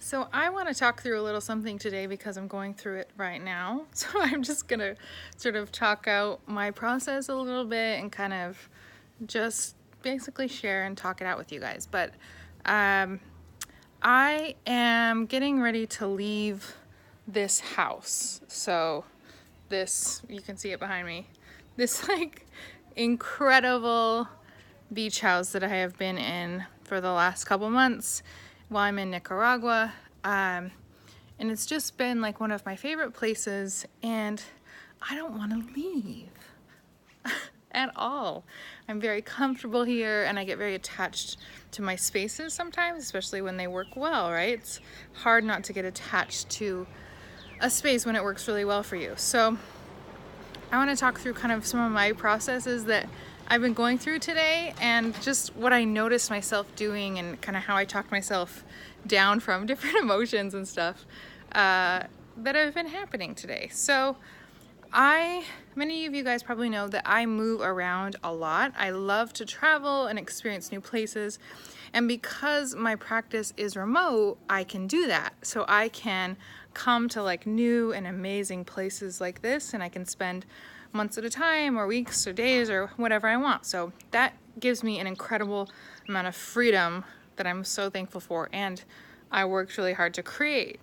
So I want to talk through a little something today because I'm going through it right now. So I'm just going to sort of talk out my process a little bit and kind of just basically share and talk it out with you guys. But I am getting ready to leave this house. So this, you can see it behind me, this like incredible beach house that I have been in for the last couple months while I'm in Nicaragua. And it's just been like one of my favorite places, and I don't want to leave at all. I'm very comfortable here and I get very attached to my spaces sometimes, especially when they work well, right? It's hard not to get attached to a space when it works really well for you. So I want to talk through kind of some of my processes that I've been going through today and just what I noticed myself doing and kind of how I talked myself down from different emotions and stuff that have been happening today. So many of you guys probably know that I move around a lot. I love to travel and experience new places. And because my practice is remote, I can do that. So I can come to like new and amazing places like this, and I can spend months at a time or weeks or days or whatever I want. So that gives me an incredible amount of freedom that I'm so thankful for, and I worked really hard to create.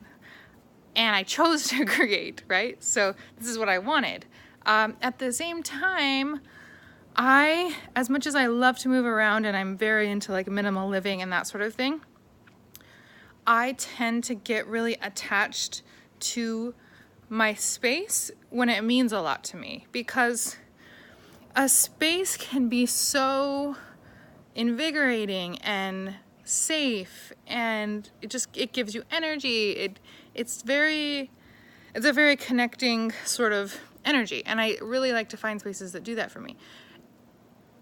And I chose to create, right? So this is what I wanted. At the same time, as much as I love to move around and I'm very into like minimal living and that sort of thing, I tend to get really attached to my space when it means a lot to me, because a space can be so invigorating and safe, and it gives you energy. It's a very connecting sort of energy, and I really like to find spaces that do that for me.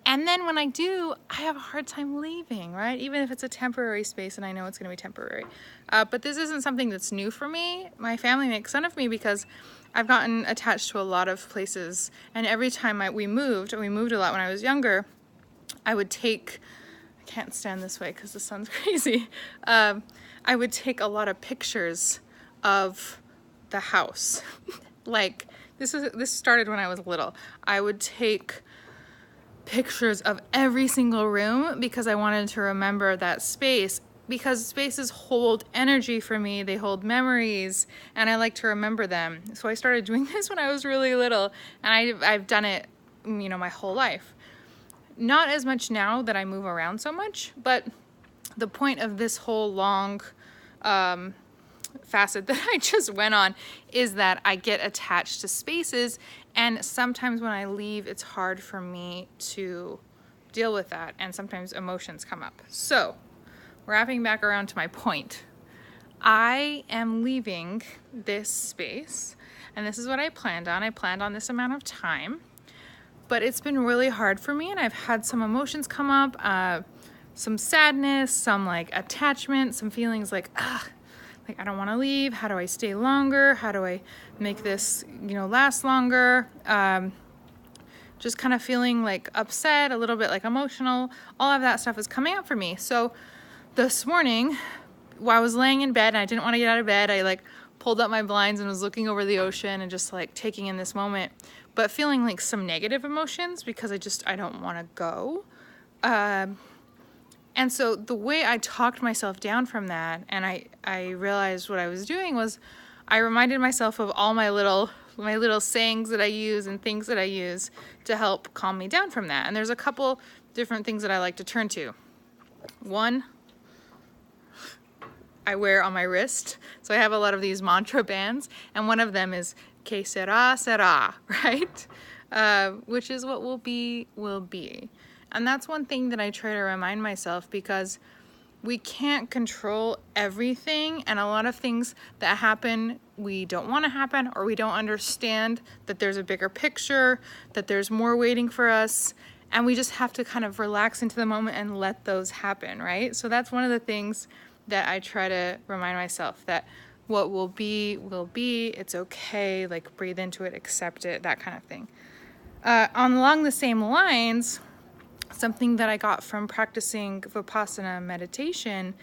And then when I do, I have a hard time leaving, right? Even if it's a temporary space and I know it's going to be temporary. But this isn't something that's new for me. My family makes fun of me because I've gotten attached to a lot of places. And every time we moved a lot when I was younger, I can't stand this way because the sun's crazy. I would take a lot of pictures of the house. Like, this started when I was little. I would take pictures of every single room because I wanted to remember that space, because spaces hold energy for me. They hold memories, and I like to remember them. So I started doing this when I was really little, and I've done it, my whole life. Not as much now that I move around so much, but the point of this whole long facet that I just went on is that I get attached to spaces, and sometimes when I leave, it's hard for me to deal with that, and sometimes emotions come up. So, wrapping back around to my point, I am leaving this space, and this is what I planned on. I planned on this amount of time, but it's been really hard for me, and I've had some emotions come up, some sadness, some like attachment, some feelings like, like I don't want to leave. How do I stay longer? How do I make this, last longer? Just kind of feeling like upset, a little bit like emotional. All of that stuff is coming up for me. So this morning, while I was laying in bed and I didn't want to get out of bed, I like pulled up my blinds and was looking over the ocean and just like taking in this moment, but feeling like some negative emotions because I don't want to go. And so the way I talked myself down from that, and I realized what I was doing was I reminded myself of all my little sayings that I use and things that I use to help calm me down from that. And there's a couple different things that I like to turn to. One, I wear on my wrist. So I have a lot of these mantra bands, and one of them is que sera, sera, right? Which is what will be, will be. And that's one thing that I try to remind myself, because we can't control everything, and a lot of things that happen we don't want to happen, or we don't understand that there's a bigger picture, that there's more waiting for us, and we just have to kind of relax into the moment and let those happen, right? So that's one of the things that I try to remind myself, that what will be, it's okay, like breathe into it, accept it, that kind of thing. Along the same lines, something that I got from practicing Vipassana meditation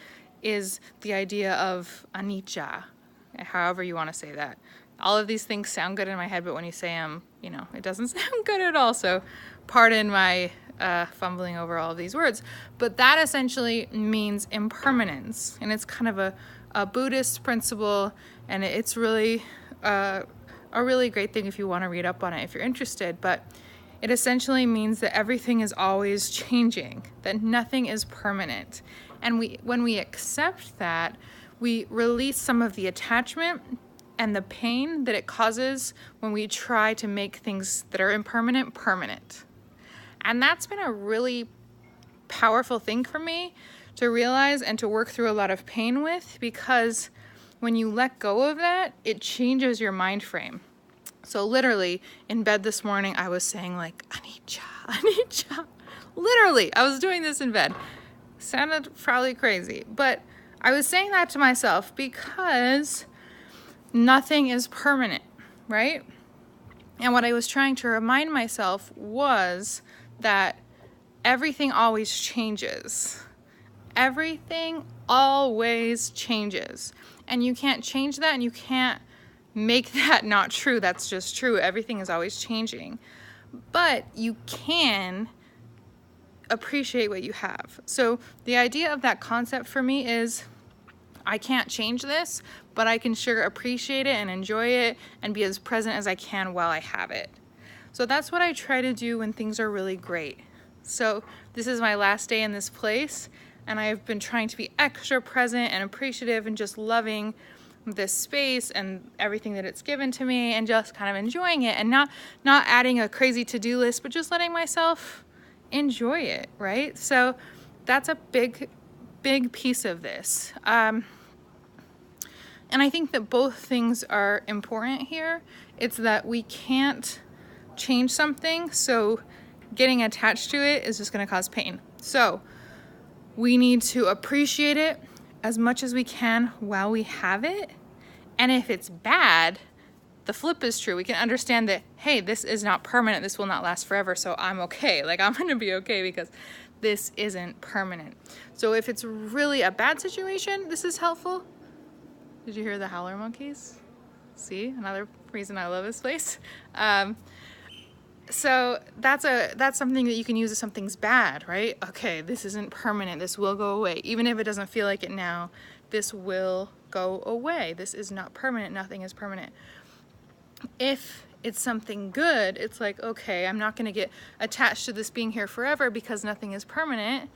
is the idea of anicca, however you want to say that. All of these things sound good in my head, but when you say them, it doesn't sound good at all. So pardon my fumbling over all of these words. But that essentially means impermanence. And it's kind of a Buddhist principle, and it's really a really great thing if you want to read up on it, if you're interested. But it essentially means that everything is always changing, that nothing is permanent. And when we accept that, we release some of the attachment and the pain that it causes when we try to make things that are impermanent permanent. And that's been a really powerful thing for me to realize and to work through a lot of pain with, because when you let go of that, it changes your mind frame. So literally in bed this morning, I was saying like, anicca, anicca. Literally, I was doing this in bed. Sounded probably crazy, but I was saying that to myself because nothing is permanent, right? And what I was trying to remind myself was that everything always changes. Everything always changes. And you can't change that, and you can't make that not true. That's just true. Everything is always changing. But you can appreciate what you have. So the idea of that concept for me is, I can't change this, but I can sure appreciate it and enjoy it and be as present as I can while I have it. So that's what I try to do when things are really great. So this is my last day in this place, and I've been trying to be extra present and appreciative and just loving this space and everything that it's given to me, and just kind of enjoying it, and not adding a crazy to-do list, but just letting myself enjoy it, right? So that's a big piece of this. And I think that both things are important here. It's that we can't change something, so getting attached to it is just going to cause pain. So we need to appreciate it as much as we can while we have it. And if it's bad, the flip is true. We can understand that, hey, this is not permanent. This will not last forever, so I'm okay. Like, I'm going to be okay because this isn't permanent. So if it's really a bad situation, this is helpful. Did you hear the howler monkeys? See, another reason I love this place. So that's something that you can use if something's bad, right? Okay, this isn't permanent. This will go away. Even if it doesn't feel like it now, this will go away. This is not permanent. Nothing is permanent. If it's something good, it's like, okay, I'm not going to get attached to this being here forever because nothing is permanent,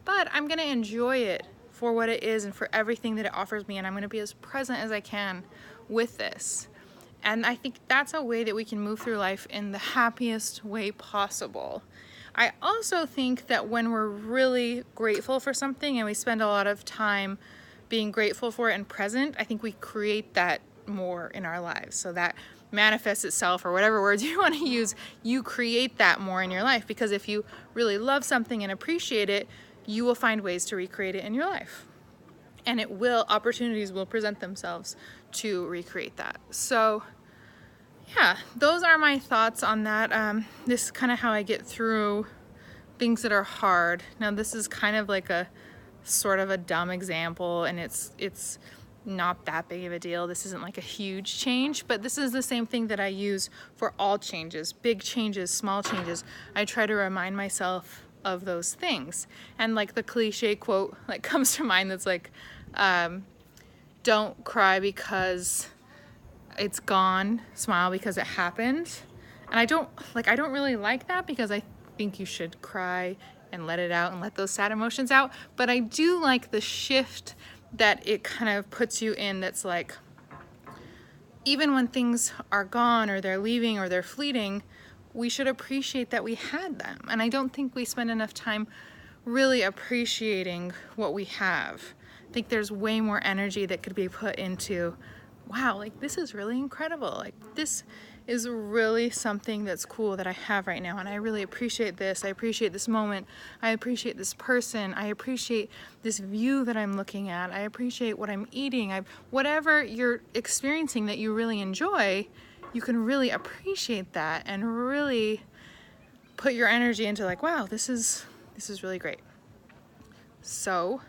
but I'm going to enjoy it for what it is and for everything that it offers me, and I'm going to be as present as I can with this. And I think that's a way that we can move through life in the happiest way possible. I also think that when we're really grateful for something and we spend a lot of time being grateful for it and present, I think we create that more in our lives. So that manifests itself, or whatever words you want to use, you create that more in your life, because if you really love something and appreciate it, you will find ways to recreate it in your life. And opportunities will present themselves to recreate that. So yeah, those are my thoughts on that. This is kind of how I get through things that are hard. Now this is kind of like a sort of a dumb example, and it's not that big of a deal. This isn't like a huge change, but this is the same thing that I use for all changes, big changes, small changes. I try to remind myself of those things. And like the cliche quote like comes to mind that's like, don't cry because it's gone, smile because it happened. And I don't really like that, because I think you should cry and let it out and let those sad emotions out. But I do like the shift that it kind of puts you in, that's like, even when things are gone or they're leaving or they're fleeting, we should appreciate that we had them. And I don't think we spend enough time really appreciating what we have. I think there's way more energy that could be put into, wow, like this is really incredible. Like this is really something that's cool that I have right now, and I really appreciate this. I appreciate this moment. I appreciate this person. I appreciate this view that I'm looking at. I appreciate what I'm eating. Whatever you're experiencing that you really enjoy, you can really appreciate that and really put your energy into like, wow, this is really great. So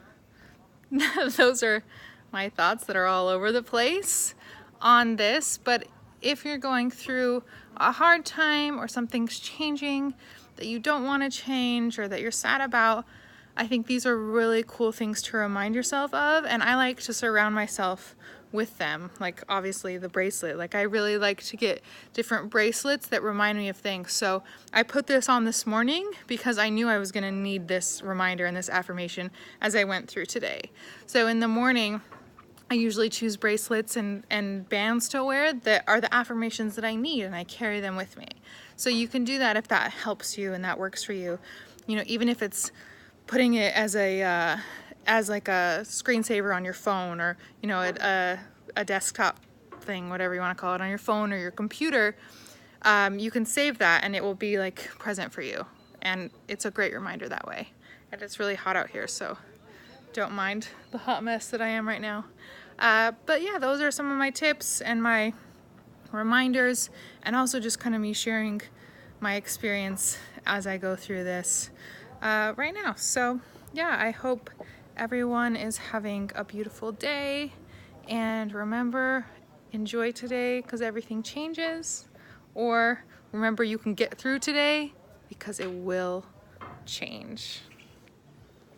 those are my thoughts that are all over the place on this. But if you're going through a hard time or something's changing that you don't want to change or that you're sad about, I think these are really cool things to remind yourself of, and I like to surround myself with them. Like obviously the bracelet, like I really like to get different bracelets that remind me of things. So I put this on this morning because I knew I was going to need this reminder and this affirmation as I went through today. So in the morning I usually choose bracelets and bands to wear that are the affirmations that I need, and I carry them with me. So you can do that if that helps you and that works for you. You know, even if it's putting it as a as like a screensaver on your phone, or you know, a desktop thing, whatever you want to call it, on your phone or your computer, you can save that and it will be like present for you, and it's a great reminder that way. And it's really hot out here, so don't mind the hot mess that I am right now. But yeah, those are some of my tips and my reminders, and also just kind of me sharing my experience as I go through this right now. So yeah, I hope everyone is having a beautiful day, and remember, enjoy today because everything changes, or remember you can get through today because it will change.